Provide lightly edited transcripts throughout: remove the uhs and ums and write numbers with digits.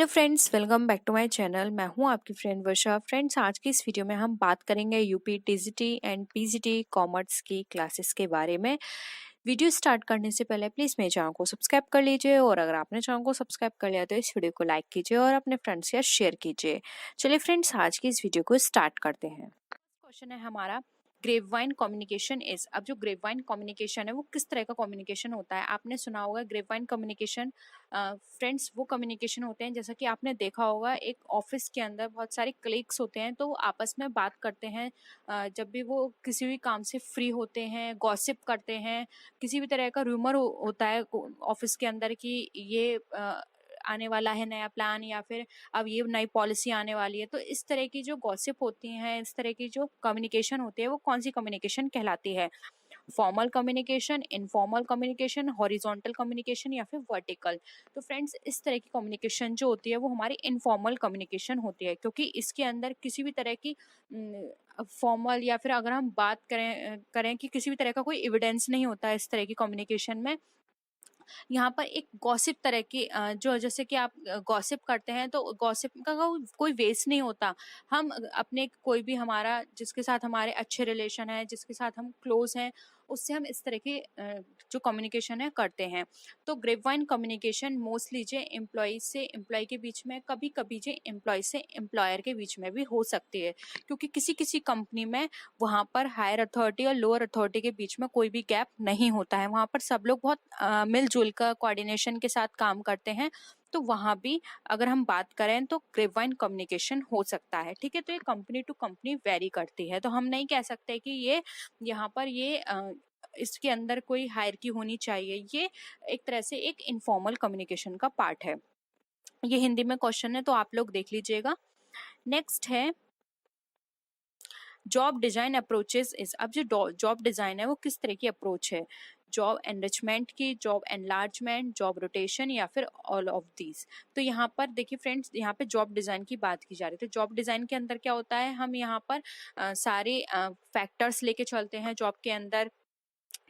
Friends, welcome back to my channel. मैं हूं आपकी फ्रेंड वर्षा। फ्रेंड्स, आज की इस वीडियो में हम बात करेंगे UP TGT and PGT commerce की क्लासेस के बारे में। वीडियो स्टार्ट करने से पहले प्लीज़ मेरे चैनल को सब्सक्राइब कर लीजिए, और अगर आपने चैनल को सब्सक्राइब कर लिया तो इस वीडियो को लाइक कीजिए और अपने फ्रेंड्स के साथ शेयर कीजिए। चलिए फ्रेंड्स, आज की इस वीडियो को स्टार्ट करते हैं। क्वेश्चन है हमारा, ग्रेपवाइन कम्युनिकेशन इज। अब जो ग्रेपवाइन कम्युनिकेशन है वो किस तरह का कम्युनिकेशन होता है? आपने सुना होगा ग्रेपवाइन कम्युनिकेशन। फ्रेंड्स, वो कम्युनिकेशन होते हैं, जैसा कि आपने देखा होगा, एक ऑफिस के अंदर बहुत सारे कलीग्स होते हैं तो वो आपस में बात करते हैं। जब भी वो किसी भी काम से फ्री होते हैं, गॉसिप करते हैं, किसी भी तरह का रूमर होता है ऑफिस के अंदर कि ये आने वाला है नया प्लान, या फिर अब ये नई पॉलिसी आने वाली है। तो इस तरह की जो गॉसिप होती हैं, इस तरह की जो कम्युनिकेशन होती है, वो कौन सी कम्युनिकेशन कहलाती है? Formal communication, informal communication, horizontal communication, या फिर वर्टिकल? तो फ्रेंड्स, इस तरह की कम्युनिकेशन जो होती है वो हमारी इनफॉर्मल कम्युनिकेशन होती है, क्योंकि इसके अंदर किसी भी तरह की फॉर्मल, या फिर अगर हम बात करें कि किसी भी तरह का कोई एविडेंस नहीं होता है इस तरह की कम्युनिकेशन में। यहाँ पर एक गॉसिप तरह की जो, जैसे कि आप गॉसिप करते हैं तो गॉसिप का कोई वेस्ट नहीं होता। हम अपने कोई भी हमारा जिसके साथ हमारे अच्छे रिलेशन है, जिसके साथ हम क्लोज हैं, उससे हम इस तरह की जो कम्युनिकेशन है करते हैं। तो ग्रेपवाइन कम्युनिकेशन मोस्टली जो एम्प्लॉय से एम्प्लॉय के बीच में, कभी कभी जो एम्प्लॉय से एम्प्लॉयर के बीच में भी हो सकती है, क्योंकि किसी किसी कंपनी में वहाँ पर हायर अथॉरिटी और लोअर अथॉरिटी के बीच में कोई भी गैप नहीं होता है। वहाँ पर सब लोग बहुत मिलजुल कर कोऑर्डिनेशन के साथ काम करते हैं। तो वहाँ भी अगर हम बात करें तो ग्रेपवाइन कम्युनिकेशन हो सकता है। ठीक है, तो ये कंपनी टू कंपनी वेरी करती है, तो हम नहीं कह सकते कि ये यहाँ पर ये इसके अंदर कोई हायरार्की होनी चाहिए। ये एक तरह से एक इनफॉर्मल कम्युनिकेशन का पार्ट है। ये हिंदी में क्वेश्चन है, तो आप लोग देख लीजिएगा। नेक्स्ट है जॉब डिजाइन अप्रोचेस इज। अब जो जॉब डिजाइन है वो किस तरह की अप्रोच है? जॉब एनरिचमेंट की, जॉब एनलार्जमेंट, जॉब रोटेशन, या फिर ऑल ऑफ दीज? तो यहाँ पर देखिए फ्रेंड्स, यहाँ पे जॉब डिजाइन की बात की जा रही है। तो जॉब डिजाइन के अंदर क्या होता है, हम यहाँ पर सारे फैक्टर्स लेके चलते हैं जॉब के अंदर।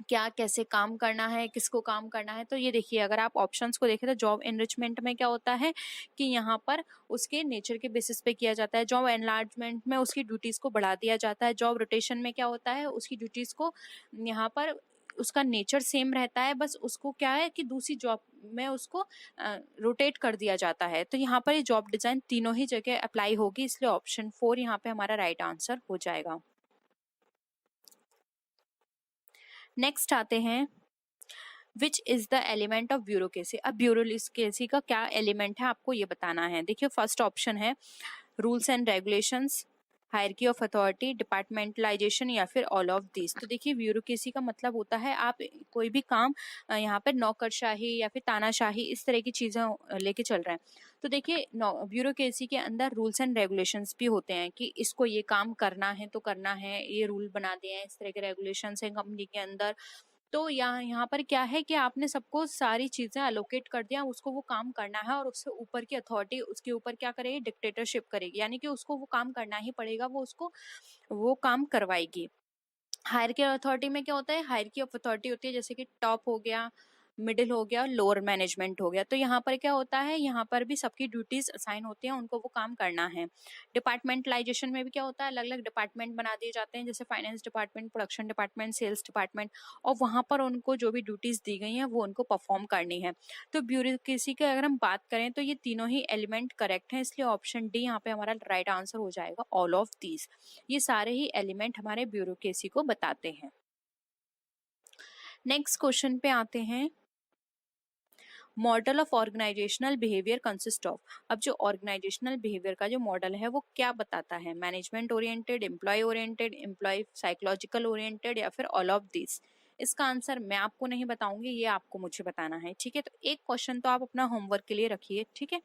क्या कैसे काम करना है, किसको काम करना है। तो ये देखिए, अगर आप ऑप्शंस को देखें तो जॉब एनरिचमेंट में क्या होता है कि यहाँ पर उसके नेचर के बेसिस पे किया जाता है। जॉब एनलार्जमेंट में उसकी ड्यूटीज को बढ़ा दिया जाता है। जॉब रोटेशन में क्या होता है, उसकी ड्यूटीज को यहाँ पर उसका नेचर सेम रहता है, बस उसको क्या है कि दूसरी जॉब में उसको रोटेट कर दिया जाता है। तो यहाँ पर ये जॉब डिजाइन तीनों ही जगह अप्लाई होगी, इसलिए ऑप्शन 4 यहाँ पे हमारा राइट आंसर हो जाएगा। नेक्स्ट आते हैं, which is the element of bureaucracy. अब ब्यूरोक्रेसी का क्या एलिमेंट है आपको ये बताना है। देखिए, फर्स्ट ऑप्शन है rules and regulations, hierarchy of authority, departmentalisation, या फिर ऑल ऑफ दिस। तो देखिए, ब्यूरोक्रेसी का मतलब होता है आप कोई भी काम यहाँ पर नौकरशाही या फिर तानाशाही इस तरह की चीजें लेके चल रहे हैं। तो देखिए, ब्यूरोक्रेसी के अंदर रूल्स एंड रेगुलेशंस भी होते हैं कि इसको ये काम करना है तो करना है, ये रूल बना दिए हैं, इस तरह के रेगुलेशंस हैं कंपनी के अंदर। तो यहाँ पर क्या है कि आपने सबको सारी चीजें अलोकेट कर दिया, उसको वो काम करना है, और उससे ऊपर की अथॉरिटी उसके ऊपर क्या करेगी, डिक्टेटरशिप करेगी, यानी कि उसको वो काम करना ही पड़ेगा, वो उसको वो काम करवाएगी। हायरार्की अथॉरिटी में क्या होता है, हायरार्की ऑफ अथॉरिटी होती है, जैसे कि टॉप हो गया, मिडिल हो गया, लोअर मैनेजमेंट हो गया। तो यहाँ पर क्या होता है, यहाँ पर भी सबकी ड्यूटीज असाइन होती हैं, उनको वो काम करना है। डिपार्टमेंटलाइजेशन में भी क्या होता है, अलग अलग डिपार्टमेंट बना दिए जाते हैं, जैसे finance department, production department, sales department, और वहाँ पर उनको जो भी ड्यूटीज दी गई हैं वो उनको परफॉर्म करनी है। तो ब्यूरोक्रेसी की अगर हम बात करें तो ये तीनों ही एलिमेंट करेक्ट हैं, इसलिए ऑप्शन डी यहाँ पे हमारा राइट आंसर हो जाएगा, ऑल ऑफ दीज। ये सारे ही एलिमेंट हमारे ब्यूरोक्रेसी को बताते हैं। नेक्स्ट क्वेश्चन पे आते हैं, model of organisational behaviour consist of. अब जो ऑर्गेनाइजेशनल बिहेवियर का जो मॉडल है वो क्या बताता है, management oriented, employ psychological oriented, या फिर ऑल ऑफ दिस? इसका आंसर मैं आपको नहीं बताऊंगी, ये आपको मुझे बताना है। ठीक है, तो एक क्वेश्चन तो आप अपना होमवर्क के लिए रखिए। ठीक है,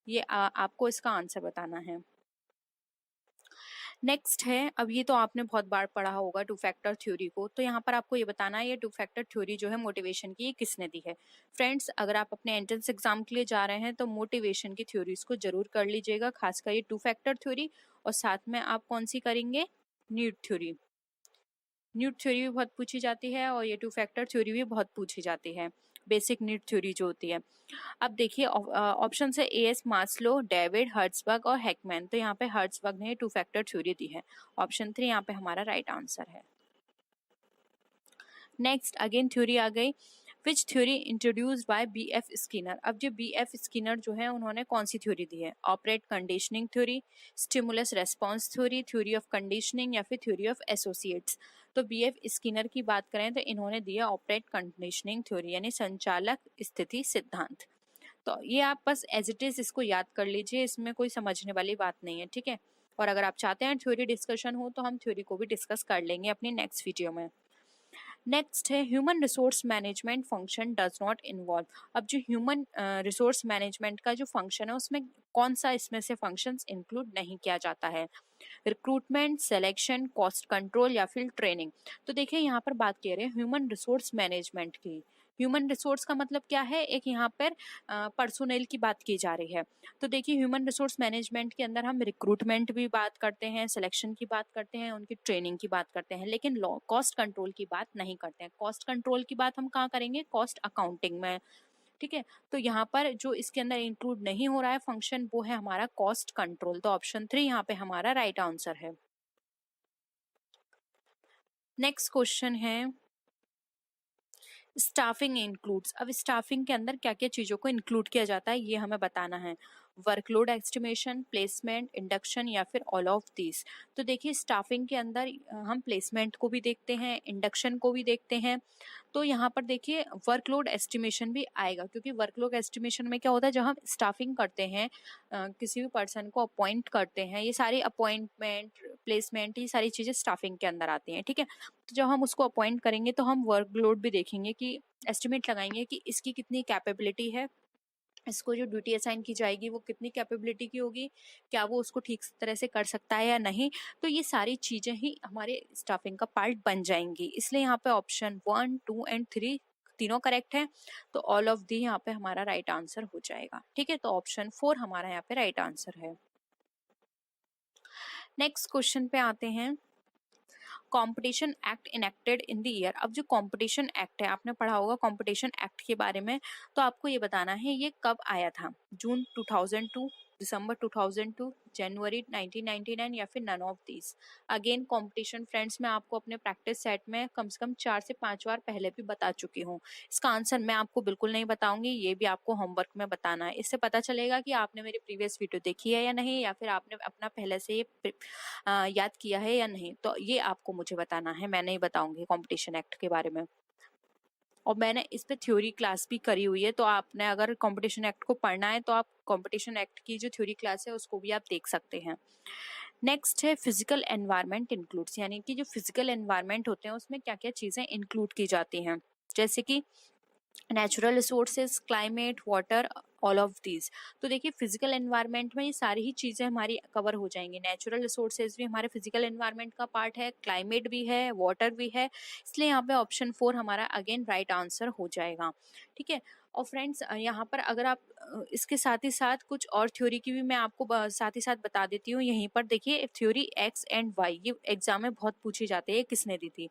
ये आपको इसका आंसर बताना है। नेक्स्ट है, अब ये तो आपने बहुत बार पढ़ा होगा टू फैक्टर थ्योरी को, तो यहाँ पर आपको ये बताना है ये टू फैक्टर थ्योरी जो है मोटिवेशन की, ये किसने दी है। फ्रेंड्स, अगर आप अपने एंट्रेंस एग्जाम के लिए जा रहे हैं तो मोटिवेशन की थ्योरीज को जरूर कर लीजिएगा, खासकर ये टू फैक्टर थ्योरी, और साथ में आप कौन सी करेंगे, नीड थ्योरी। नीड थ्योरी भी बहुत पूछी जाती है और ये टू फैक्टर थ्योरी भी बहुत पूछी जाती है, बेसिक नीड थ्योरी जो होती है। अब देखिए ऑप्शन है एएस मास्लो, डेविड, हर्ट्जबर्ग और हैकमैन। तो यहाँ पे हर्ट्जबर्ग ने टू फैक्टर थ्योरी दी है। ऑप्शन 3 यहाँ पे हमारा राइट आंसर है। नेक्स्ट अगेन थ्योरी आ गई, which theory introduced by B F Skinner. अब जो बी एफ स्किनर जो है उन्होंने कौन सी थ्योरी दी है? Operate conditioning theory, stimulus response theory, theory of conditioning या फिर थ्योरी ऑफ एसोसिएट्स। तो बी एफ स्किनर की बात करें तो इन्होंने दिया ऑपरेट कंडीशनिंग थ्योरी यानी संचालक स्थिति सिद्धांत। तो ये आप बस एज इट इज इसको याद कर लीजिए, इसमें कोई समझने वाली बात नहीं है, ठीक है। और अगर आप चाहते हैं थ्योरी डिस्कशन हो तो हम थ्योरी को भी डिस्कस कर लेंगे अपनी नेक्स्ट वीडियो में। नेक्स्ट है human resource management function does not involve. अब जो ह्यूमन रिसोर्स मैनेजमेंट का जो फंक्शन है उसमें कौन सा इसमें से फंक्शंस इंक्लूड नहीं किया जाता है? रिक्रूटमेंट, सिलेक्शन, कॉस्ट कंट्रोल या फिर ट्रेनिंग। तो देखिए यहाँ पर बात कर रहे हैं ह्यूमन रिसोर्स मैनेजमेंट की। ह्यूमन रिसोर्स का मतलब क्या है? एक यहाँ पर पर्सोनेल की बात की जा रही है। तो देखिए ह्यूमन रिसोर्स मैनेजमेंट के अंदर हम रिक्रूटमेंट भी बात करते हैं, सिलेक्शन की बात करते हैं, उनकी ट्रेनिंग की बात करते हैं, लेकिन कॉस्ट कंट्रोल की बात नहीं करते हैं। कॉस्ट कंट्रोल की बात हम कहाँ करेंगे? कॉस्ट अकाउंटिंग में, ठीक है। तो यहाँ पर जो इसके अंदर इंक्लूड नहीं हो रहा है फंक्शन वो है हमारा कॉस्ट कंट्रोल। तो ऑप्शन 3 यहाँ पे हमारा राइट आंसर है। नेक्स्ट क्वेश्चन है स्टाफिंग इंक्लूड्स। अब स्टाफिंग के अंदर क्या क्या चीजों को इंक्लूड किया जाता है ये हमें बताना है। वर्कलोड एस्टिमेशन, प्लेसमेंट, इंडक्शन या फिर ऑल ऑफ दिस। तो देखिए स्टाफिंग के अंदर हम प्लेसमेंट को भी देखते हैं, इंडक्शन को भी देखते हैं। तो यहाँ पर देखिए वर्कलोड एस्टिमेशन भी आएगा, क्योंकि वर्कलोड एस्टिमेशन में क्या होता है जब हम स्टाफिंग करते हैं, किसी भी पर्सन को अपॉइंट करते हैं, ये सारी अपॉइंटमेंट, प्लेसमेंट, ये सारी चीजें स्टाफिंग के अंदर आती हैं, ठीक है। तो जब हम उसको अपॉइंट करेंगे तो हम वर्कलोड भी देखेंगे कि एस्टिमेट लगाएंगे कि इसकी कितनी कैपेबिलिटी है, इसको जो ड्यूटी असाइन की जाएगी वो कितनी कैपेबिलिटी की होगी, क्या वो उसको ठीक तरह से कर सकता है या नहीं। तो ये सारी चीजें ही हमारे स्टाफिंग का पार्ट बन जाएंगी। इसलिए यहाँ पे ऑप्शन 1, 2 एंड 3 तीनों करेक्ट है। तो ऑल ऑफ दी यहाँ पे हमारा राइट आंसर हो जाएगा, ठीक है। तो ऑप्शन 4 हमारा यहाँ पे राइट आंसर है। नेक्स्ट क्वेश्चन पे आते हैं, competition act enacted in the year. अब जो कंपटीशन एक्ट है आपने पढ़ा होगा कंपटीशन एक्ट के बारे में, तो आपको ये बताना है ये कब आया था? जून 2002, दिसंबर 2002, जनवरी 1999 या फिर none of these. Again competition friends मैं आपको अपने प्रैक्टिस सेट में कम से कम 4 से 5 बार पहले भी बता चुकी हूँ। इसका आंसर मैं आपको बिल्कुल नहीं बताऊंगी, ये भी आपको होमवर्क में बताना है। इससे पता चलेगा कि आपने मेरी प्रीवियस वीडियो देखी है या नहीं, या फिर आपने अपना पहले से ये याद किया है या नहीं। तो ये आपको मुझे बताना है, मैं नहीं बताऊंगी कंपटीशन एक्ट के बारे में। और मैंने इस पे थ्योरी क्लास भी करी हुई है, तो आपने अगर कंपटीशन एक्ट को पढ़ना है तो आप कंपटीशन एक्ट की जो थ्योरी क्लास है उसको भी आप देख सकते हैं। नेक्स्ट है फिजिकल एनवायरनमेंट इंक्लूड्स, यानी कि जो फिजिकल एनवायरनमेंट होते हैं उसमें क्या क्या चीजें इंक्लूड की जाती हैं, जैसे कि natural resources, climate, water, all of these. तो देखिए फिजिकल एनवायरनमेंट में ये सारी ही चीजें हमारी कवर हो जाएंगी। नेचुरल रिसोर्सेज भी हमारे फिजिकल एनवायरनमेंट का पार्ट है, क्लाइमेट भी है, वाटर भी है। इसलिए यहाँ पे ऑप्शन 4 हमारा अगेन राइट आंसर हो जाएगा, ठीक है। और फ्रेंड्स यहाँ पर अगर आप इसके साथ ही साथ कुछ और थ्योरी की भी मैं आपको साथ ही साथ बता देती हूँ। यहीं पर देखिए थ्योरी एक्स एंड वाई, ये एग्जाम में बहुत पूछी जाती है, किसने दी थी?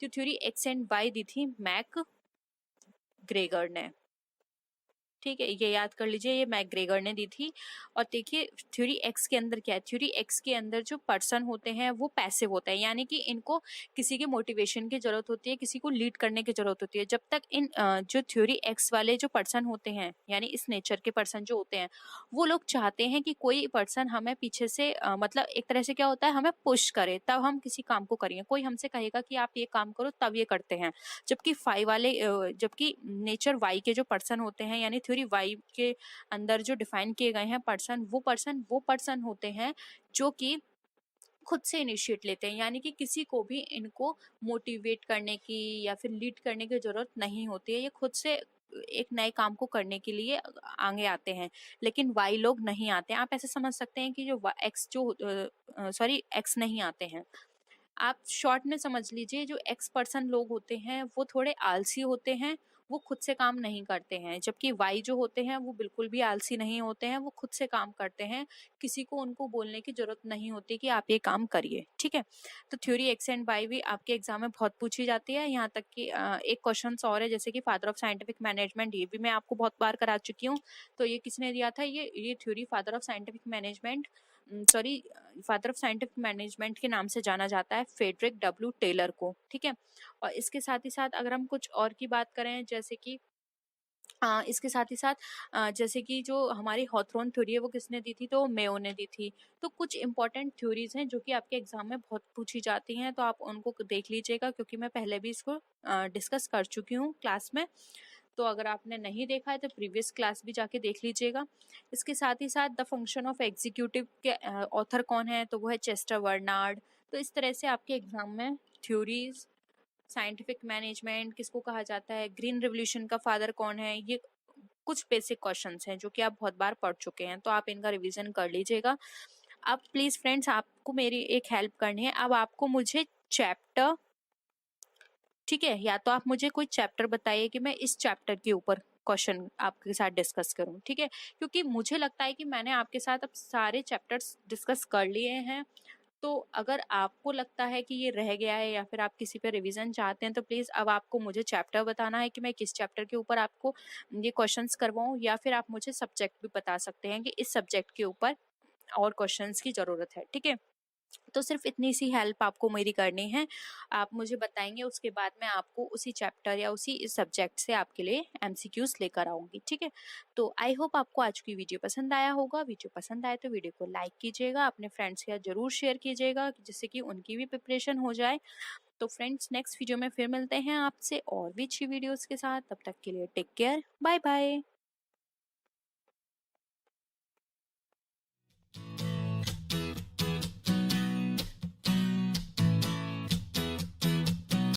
तो थ्योरी एक्स एंड वाई दी थी मैक ग्रेगर ने, ठीक है, ये याद कर लीजिए, ये मैकग्रेगर ने दी थी। और देखिए थ्योरी एक्स के अंदर क्या है? थ्योरी एक्स के अंदर जो पर्सन होते हैं वो पैसिव होते हैं, यानी कि इनको किसी के मोटिवेशन की जरूरत होती है, किसी को लीड करने की जरूरत होती है। जब तक इन जो थ्योरी एक्स वाले जो पर्सन होते हैं, यानी इस नेचर के पर्सन जो होते हैं, वो लोग चाहते हैं कि कोई पर्सन हमें पीछे से मतलब एक तरह से क्या होता है, हमें पुश करे तब हम किसी काम को करेंगे। कोई हमसे कहेगा कि आप ये काम करो तब ये करते हैं। जबकि नेचर वाई के जो पर्सन होते हैं, यानी थ्योरी वाई के अंदर जो डिफाइन किए गए हैं पर्सन, वो पर्सन होते हैं जो कि खुद से इनिशिएट लेते हैं, यानी कि किसी को भी इनको मोटिवेट करने की या फिर लीड करने की जरूरत नहीं होती है। ये खुद से एक नए काम को करने के लिए आगे आते हैं, लेकिन वाई लोग नहीं आते हैं। आप ऐसे समझ सकते हैं कि जो एक्स नहीं आते हैं। आप शॉर्ट में समझ लीजिए, जो एक्स पर्सन लोग होते हैं वो थोड़े आलसी होते हैं, वो खुद से काम नहीं करते हैं, जबकि वाई जो होते हैं वो बिल्कुल भी आलसी नहीं होते हैं, वो खुद से काम करते हैं, किसी को उनको बोलने की जरूरत नहीं होती कि आप ये काम करिए। ठीक है, तो थ्योरी एक्स एंड वाई भी आपके एग्जाम में बहुत पूछी जाती है। यहाँ तक कि एक क्वेश्चन और है, जैसे कि फादर ऑफ साइंटिफिक मैनेजमेंट, ये भी मैं आपको बहुत बार करा चुकी हूँ। तो ये किसने दिया था, ये theory father of scientific management, sorry, father of scientific management के नाम से जाना जाता है फ्रेडरिक डब्ल्यू टेलर को। ठीक है, और इसके साथ ही साथ अगर हम कुछ और की बात करें, जैसे कि इसके साथ ही साथ जैसे कि जो हमारी हॉथरॉन थ्योरी है वो किसने दी थी, तो मेयो ने दी थी। तो कुछ इंपॉर्टेंट थ्योरीज हैं जो कि आपके एग्जाम में बहुत पूछी जाती हैं, तो आप उनको देख लीजिएगा, क्योंकि मैं पहले भी इसको डिस्कस कर चुकी हूँ क्लास में। तो अगर आपने नहीं देखा है तो प्रीवियस क्लास भी जाके देख लीजिएगा। इसके साथ ही साथ द फंक्शन ऑफ एग्जीक्यूटिव के ऑथर कौन है, तो वो है चेस्टर बर्नार्ड। तो इस तरह से आपके एग्जाम में थ्योरीज, साइंटिफिक मैनेजमेंट किसको कहा जाता है, ग्रीन रेवोल्यूशन का फादर कौन है, ये कुछ बेसिक क्वेश्चंस हैं जो कि आप बहुत बार पढ़ चुके हैं, तो आप इनका रिवीजन कर लीजिएगा। अब प्लीज फ्रेंड्स, आपको मेरी एक हेल्प करनी है। अब आपको मुझे चैप्टर, ठीक है, या तो आप मुझे कोई चैप्टर बताइए कि मैं इस चैप्टर के ऊपर क्वेश्चन आपके साथ डिस्कस करूं। ठीक है, क्योंकि मुझे लगता है कि मैंने आपके साथ अब सारे चैप्टर्स डिस्कस कर लिए हैं। तो अगर आपको लगता है कि ये रह गया है या फिर आप किसी पे रिवीजन चाहते हैं, तो प्लीज़ अब आपको मुझे चैप्टर बताना है कि मैं किस चैप्टर के ऊपर आपको ये क्वेश्चंस करवाऊं, या फिर आप मुझे सब्जेक्ट भी बता सकते हैं कि इस सब्जेक्ट के ऊपर और क्वेश्चंस की ज़रूरत है। ठीक है, तो सिर्फ इतनी सी हेल्प आपको मेरी करनी है, आप मुझे बताएंगे, उसके बाद मैं आपको उसी चैप्टर या उसी इस सब्जेक्ट से आपके लिए एमसीक्यूज लेकर आऊंगी। ठीक है, तो आई होप आपको आज की वीडियो पसंद आया होगा। वीडियो पसंद आए तो वीडियो को लाइक कीजिएगा, अपने फ्रेंड्स के साथ जरूर शेयर कीजिएगा, जिससे कि उनकी भी प्रिपरेशन हो जाए। तो फ्रेंड्स, नेक्स्ट वीडियो में फिर मिलते हैं आपसे और भी अच्छी वीडियोज़ के साथ। तब तक के लिए टेक केयर, बाय बाय।